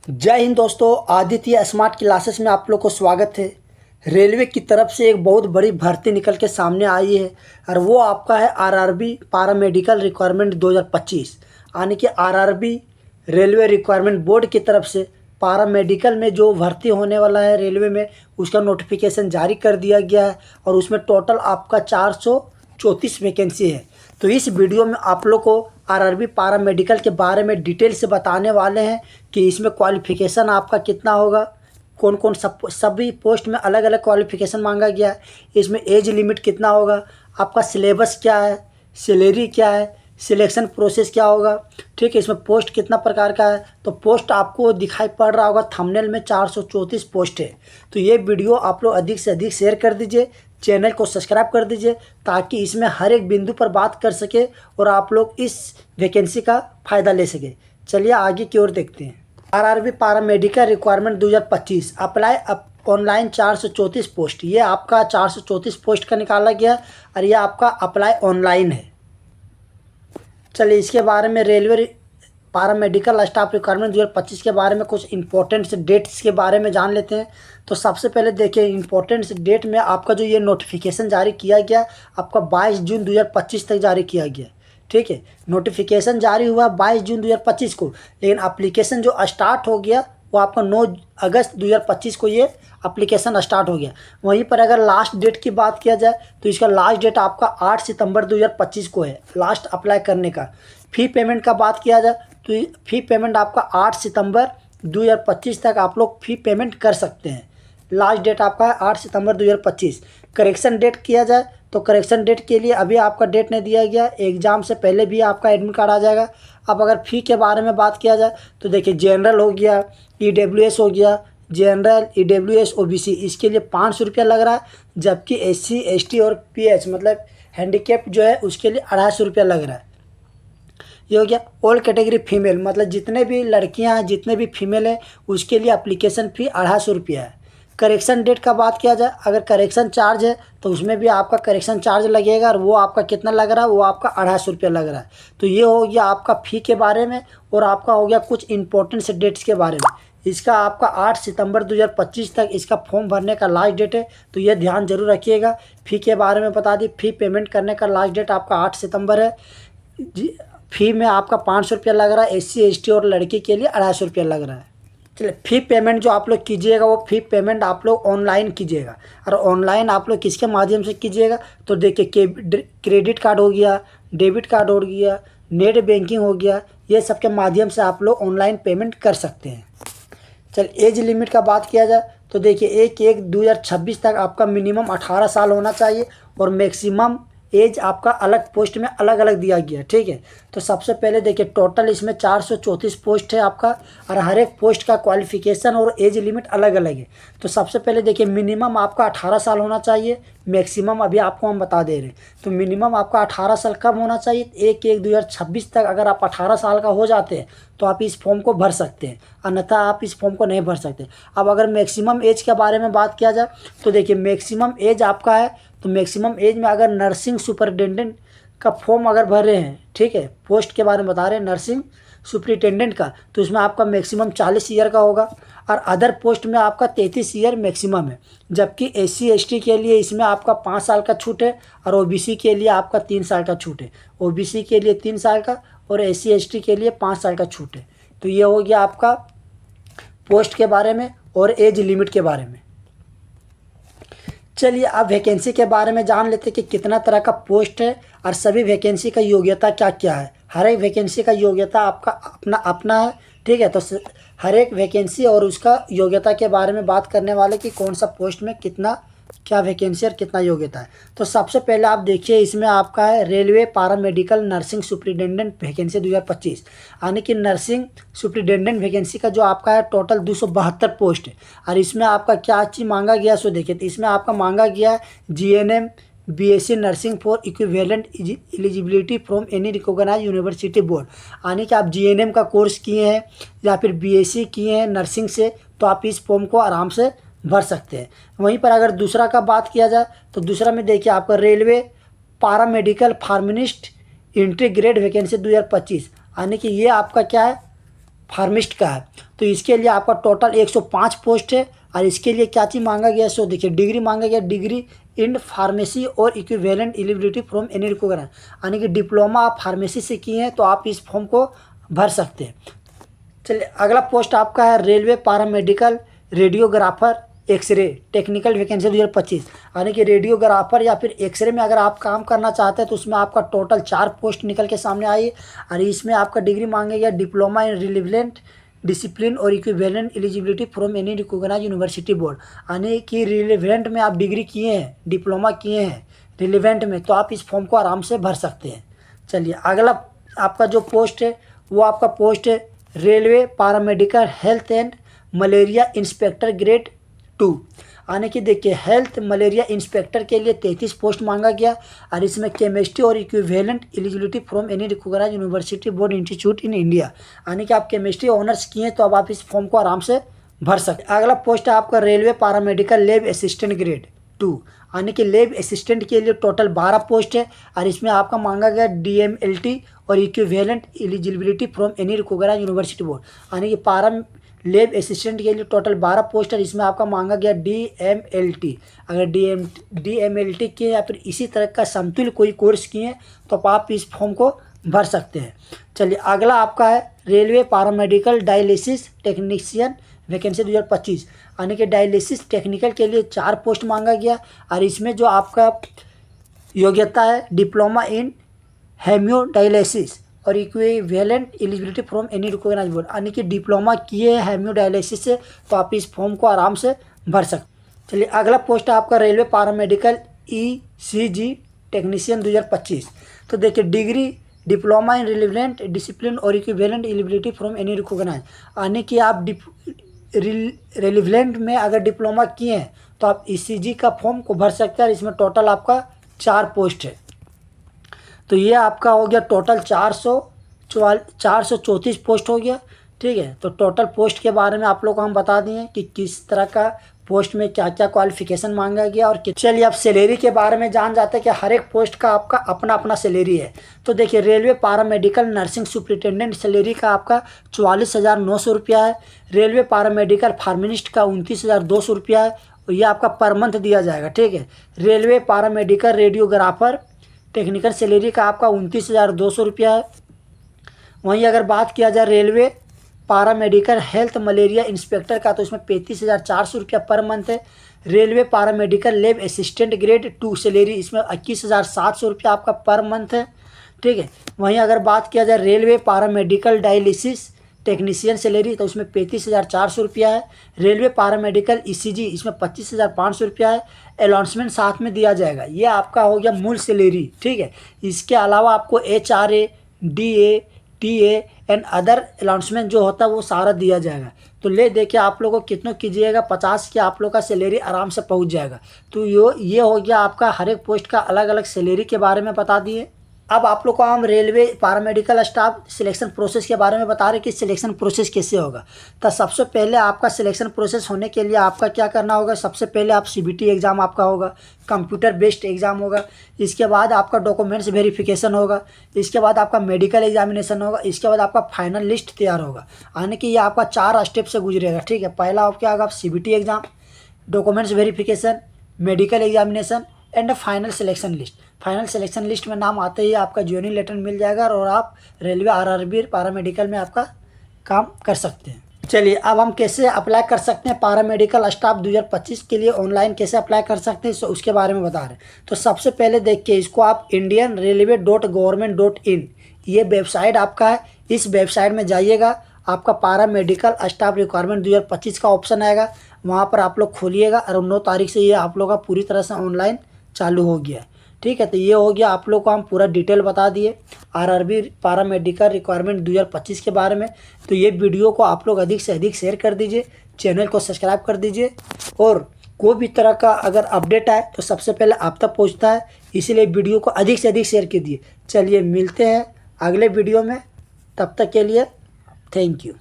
जय हिंद दोस्तों, Aditya smart classes में आप लोग को स्वागत है। रेलवे की तरफ से एक बहुत बड़ी भर्ती निकल के सामने आई है और वो आपका है आरआरबी पैरामेडिकल रिक्वायरमेंट 2025। यानी कि आरआरबी रेलवे रिक्वायरमेंट बोर्ड की तरफ से पैरामेडिकल में जो भर्ती होने वाला है रेलवे में, उसका नोटिफिकेशन जारी कर दिया गया है और उसमें टोटल आपका 434 वैकेंसी है। तो इस वीडियो में आप लोग को आरआरबी पैरामेडिकल के बारे में डिटेल से बताने वाले हैं कि इसमें क्वालिफ़िकेशन आपका कितना होगा, कौन कौन सभी पोस्ट में अलग अलग क्वालिफ़िकेशन मांगा गया है, इसमें एज लिमिट कितना होगा, आपका सिलेबस क्या है, सैलरी क्या है, सिलेक्शन प्रोसेस क्या होगा। ठीक है, इसमें पोस्ट कितना प्रकार का है। तो पोस्ट आपको दिखाई पड़ रहा होगा थंबनेल में 434 पोस्ट है। तो ये वीडियो आप लोग अधिक से अधिक शेयर कर दीजिए, चैनल को सब्सक्राइब कर दीजिए ताकि इसमें हर एक बिंदु पर बात कर सके और आप लोग इस वैकेंसी का फ़ायदा ले सके। चलिए आगे की ओर देखते हैं। RRB paramedical requirement 2025 apply online 434 post, ये आपका 434 पोस्ट का निकाला गया और ये आपका अप्लाई ऑनलाइन है। चलिए इसके बारे में रेलवे पैरामेडिकल स्टाफ रिक्वायरमेंट 2025 के बारे में कुछ इंपॉर्टेंट से डेट्स के बारे में जान लेते हैं। तो सबसे पहले देखिए इंपॉर्टेंट से डेट में आपका जो ये नोटिफिकेशन जारी किया गया आपका 22 जून 2025 तक जारी किया गया। ठीक है, नोटिफिकेशन जारी हुआ 22 जून 2025 को, लेकिन एप्लीकेशन जो स्टार्ट हो गया वो आपका 9 अगस्त 2025 को ये एप्लीकेशन स्टार्ट हो गया। वहीं पर अगर लास्ट डेट की बात किया जाए तो इसका लास्ट डेट आपका 8 सितंबर 2025 को है लास्ट अप्लाई करने का। फ़ी पेमेंट का बात किया जाए तो फ़ी पेमेंट आपका 8 सितंबर 2025 तक आप लोग फ़ी पेमेंट कर सकते हैं। लास्ट डेट आपका है 8 सितंबर 2025। करेक्शन डेट किया जाए तो करेक्शन डेट के लिए अभी आपका डेट नहीं दिया गया, एग्ज़ाम से पहले भी आपका एडमिट कार्ड आ जाएगा। अब अगर फ़ी के बारे में बात किया जाए तो देखिए जनरल हो गया, ईडब्ल्यूएस हो गया, जनरल ईडब्ल्यूएस ओबीसी, इसके लिए 500 रुपया लग रहा है, जबकि एससी एसटी और पीएच मतलब हैंडीकैप जो है उसके लिए 250 रुपया लग रहा है। ये हो गया। ऑल कैटेगरी फीमेल मतलब जितने भी लड़कियां हैं जितने भी फीमेल हैं उसके लिए एप्लीकेशन फ़ी 250 रुपया है। करेक्शन डेट का बात किया जाए, अगर करेक्शन चार्ज है तो उसमें भी आपका करेक्शन चार्ज लगेगा और वो आपका कितना लग रहा है, वो आपका 250 रुपया लग रहा है। तो ये हो गया आपका फ़ी के बारे में और आपका हो गया कुछ इंपॉर्टेंट से डेट्स के बारे में। इसका आपका 8 सितंबर 2025 तक इसका फॉर्म भरने का लास्ट डेट है, तो ये ध्यान जरूर रखिएगा। फ़ी के बारे में बता दी, फ़ी पेमेंट करने का लास्ट डेट आपका 8 सितंबर है। फ़ी में आपका 500 रुपया लग रहा है, एससी एसटी और लड़की के लिए 250 रुपया लग रहा है। चलिए फ़ी पेमेंट जो आप लोग कीजिएगा वो फ़ी पेमेंट आप लोग ऑनलाइन कीजिएगा। और ऑनलाइन आप लोग किसके माध्यम से कीजिएगा तो देखिए क्रेडिट कार्ड हो गया, डेबिट कार्ड हो गया, नेट बैंकिंग हो गया, ये सब के माध्यम से आप लोग ऑनलाइन पेमेंट कर सकते हैं। चलिए एज लिमिट का बात किया जाए तो देखिए 1/1/2026 तक आपका मिनिमम 18 साल होना चाहिए और मैक्सिमम एज आपका अलग पोस्ट में अलग अलग दिया गया। ठीक है, तो सबसे पहले देखिए टोटल इसमें 434 पोस्ट है आपका और हर एक पोस्ट का क्वालिफिकेशन और एज लिमिट अलग अलग है। तो सबसे पहले देखिए मिनिमम आपका 18 साल होना चाहिए, मैक्सिमम अभी आपको हम बता दे रहे हैं। तो मिनिमम आपका 18 साल कब होना चाहिए, 1/1/2026 तक अगर आप 18 साल का हो जाते हैं तो आप इस फॉर्म को भर सकते हैं, अन्यथा आप इस फॉर्म को नहीं भर सकते। अब अगर मैक्सिमम एज के बारे में बात किया जाए तो देखिए मैक्सिमम एज आपका है, तो मैक्सिमम एज में अगर नर्सिंग सुपरिटेंडेंट का फॉर्म अगर भर रहे हैं, ठीक है, पोस्ट के बारे में बता रहे हैं नर्सिंग सुपरिटेंडेंट का, तो इसमें आपका मैक्सिमम 40 ईयर का होगा और अदर पोस्ट में आपका 33 ईयर मैक्सिमम है। जबकि एससी एसटी के लिए इसमें आपका 5 साल का छूट है और ओबीसी के लिए आपका 3 साल का छूट है। ओबीसी के लिए 3 साल का और एससी एसटी के लिए 5 साल का छूट है। तो ये हो गया आपका पोस्ट के बारे में और एज लिमिट के बारे में। चलिए अब वैकेंसी के बारे में जान लेते हैं कि कितना तरह का पोस्ट है और सभी वैकेंसी का योग्यता क्या क्या है। हर एक वैकेंसी का योग्यता आपका अपना अपना है। ठीक है, तो हर एक वैकेंसी और उसका योग्यता के बारे में बात करने वाले कि कौन सा पोस्ट में कितना क्या वैकेंसी और कितना योग्यता है। तो सबसे पहले आप देखिए इसमें आपका है railway paramedical nursing superintendent vacancy 2025, यानी कि नर्सिंग सुपरिटेंडेंट वैकेंसी का जो आपका है टोटल 272 पोस्ट है। और इसमें आपका क्या चीज़ मांगा गया सो देखिए, तो इसमें आपका मांगा गया है GNM BSc nursing for equivalent eligibility from any recognised university board, यानी कि आप जीएनएम का कोर्स किए हैं या फिर बीएससी किए हैं नर्सिंग से तो आप इस फॉर्म को आराम से भर सकते हैं। वहीं पर अगर दूसरा का बात किया जाए तो दूसरा में देखिए आपका railway paramedical pharmacist entry grade vacancy 2025, यानी कि ये आपका क्या है फार्मिस्ट का है। तो इसके लिए आपका टोटल 105 पोस्ट है। और इसके लिए क्या चीज़ मांगा गया, सो देखिए डिग्री मांगा गया, डिग्री इन फार्मेसी और equivalent eligibility from any recognise, यानी कि डिप्लोमा आप फार्मेसी से किए हैं तो आप इस फॉर्म को भर सकते हैं। चलिए अगला पोस्ट आपका है railway paramedical radiographer x-ray technical vacancy 2025, यानी कि रेडियोग्राफर या फिर एक्सरे में अगर आप काम करना चाहते हैं तो उसमें आपका टोटल 4 पोस्ट निकल के सामने आई है। और इसमें आपका डिग्री मांगे गया डिप्लोमा इन रिलेवेंट डिसिप्लिन और equivalent eligibility from any recognised university board, यानी कि रिलेवेंट में आप डिग्री किए हैं, डिप्लोमा किए हैं रिलेवेंट में, तो आप इस फॉर्म को आराम से भर सकते हैं। चलिए अगला आपका जो पोस्ट है वो आपका पोस्ट है railway paramedical health and malaria inspector grade 2, यानी कि देखिए हेल्थ मलेरिया इंस्पेक्टर के लिए 33 पोस्ट मांगा गया। और इसमें केमिस्ट्री और equivalent eligibility from any recognised university board institute in India, यानी कि आप केमिस्ट्री ऑनर्स किए हैं तो अब आप इस फॉर्म को आराम से भर सकते हैं। अगला पोस्ट है आपका railway paramedical lab assistant grade 2, यानी कि लैब असिस्टेंट के लिए टोटल 12 पोस्ट है। और इसमें आपका मांगा गया DMLT और equivalent eligibility from any recognised university board, यानी कि पारा लैब असिस्टेंट के लिए टोटल 12 पोस्ट है। इसमें आपका मांगा गया DMLT, अगर DMLT किए या फिर इसी तरह का समतुल्य कोई कोर्स किए तो आप इस फॉर्म को भर सकते हैं। चलिए अगला आपका है railway paramedical dialysis technician vacancy 2025, यानी कि डायलिसिस टेक्निकल के लिए 4 पोस्ट मांगा गया। और इसमें जो आपका योग्यता है डिप्लोमा इन हेमियोडायलिसिस और equivalent eligibility from any recognised board, यानी कि डिप्लोमा किए हैं हेमियोडायलिसिस से तो आप इस फॉर्म को आराम से भर सकते। चलिए अगला पोस्ट है आपका रेलवे पैरामेडिकल ECG टेक्नीशियन 2025। तो देखिए degree diploma in relevant discipline और equivalent eligibility from any recognised, यानी कि आप रिलेवेंट में अगर डिप्लोमा किए हैं तो आप ECG का फॉर्म को भर सकते हैं। इसमें टोटल आपका 4 पोस्ट है। तो ये आपका हो गया टोटल 434 पोस्ट हो गया। ठीक है, तो टोटल पोस्ट के बारे में आप लोग को हम बता दिए कि किस तरह का पोस्ट में क्या क्या क्वालिफिकेशन मांगा गया। और चलिए अब सैलरी के बारे में जान जाते हैं कि हर एक पोस्ट का आपका अपना अपना सैलरी है। तो देखिए railway paramedical nursing superintendent salary का आपका 44,900 रुपया है। रेलवे पैरामेडिकल फार्मिनिस्ट का 29,200 रुपया है और ये आपका पर मंथ दिया जाएगा। ठीक है, railway paramedical radiographer technical salary का आपका 29,200 रुपया है। वहीं अगर बात किया जाए railway paramedical health malaria inspector का तो इसमें 35,400 रुपया पर मंथ है। Railway paramedical lab assistant grade 2 salary इसमें 21,700 रुपया आपका पर मंथ है। ठीक है, वहीं अगर बात किया जाए railway paramedical dialysis technician salary तो उसमें 35,400 रुपया है। रेलवे पैरामेडिकल ECG इसमें 25,500 रुपया है। अलाउंसमेंट साथ में दिया जाएगा, ये आपका हो गया मूल सैलरी। ठीक है, इसके अलावा आपको HRA DA TA and other announcement जो होता है वो सारा दिया जाएगा। तो ले देखिए आप लोगों को कितना कीजिएगा 50 की आप लोग का सैलरी आराम से पहुंच जाएगा। तो ये हो गया आपका हर एक पोस्ट का अलग अलग सैलरी के बारे में बता दिए। अब आप लोग को हम railway paramedical staff selection process के बारे में बता रहे कि सिलेक्शन प्रोसेस कैसे होगा। तो सबसे पहले आपका सिलेक्शन प्रोसेस होने के लिए आपका क्या करना होगा, सबसे पहले आप CBT एग्ज़ाम आपका होगा, कंप्यूटर बेस्ड एग्ज़ाम होगा। इसके बाद आपका डॉक्यूमेंट्स वेरिफिकेशन होगा। इसके बाद आपका मेडिकल एग्जामिनेशन होगा। इसके बाद आपका फाइनल लिस्ट तैयार होगा, यानी कि ये आपका 4 स्टेप से गुजरेगा। ठीक है, पहला आप क्या होगा CBT exam, documents verification, medical examination and final selection list. Final selection list में नाम आते ही आपका ज्वाइनिंग लेटर मिल जाएगा और आप रेलवे RRB पैरामेडिकल में आपका काम कर सकते हैं। चलिए अब हम कैसे अप्लाई कर सकते हैं पैरामेडिकल स्टाफ 2025 के लिए ऑनलाइन कैसे अप्लाई कर सकते हैं उसके बारे में बता रहे हैं। तो सबसे पहले देखिए इसको आप indianrailway.government.in ये वेबसाइट आपका है। इस वेबसाइट में जाइएगा, आपका पैरामेडिकल स्टाफ रिक्वायरमेंट 2025 का ऑप्शन आएगा, वहाँ पर आप लोग खोलिएगा और 9 तारीख से ये आप लोग का पूरी तरह से ऑनलाइन चालू हो गया। ठीक है, तो ये हो गया, आप लोग को हम पूरा डिटेल बता दिए RRB पैरामेडिकल रिक्वायरमेंट 2025 के बारे में। तो ये वीडियो को आप लोग अधिक से अधिक शेयर कर दीजिए, चैनल को सब्सक्राइब कर दीजिए और कोई भी तरह का अगर अपडेट आए तो सबसे पहले आप तक पहुँचता है, इसीलिए वीडियो को अधिक से अधिक शेयर कीजिए। चलिए मिलते हैं अगले वीडियो में, तब तक के लिए थैंक यू।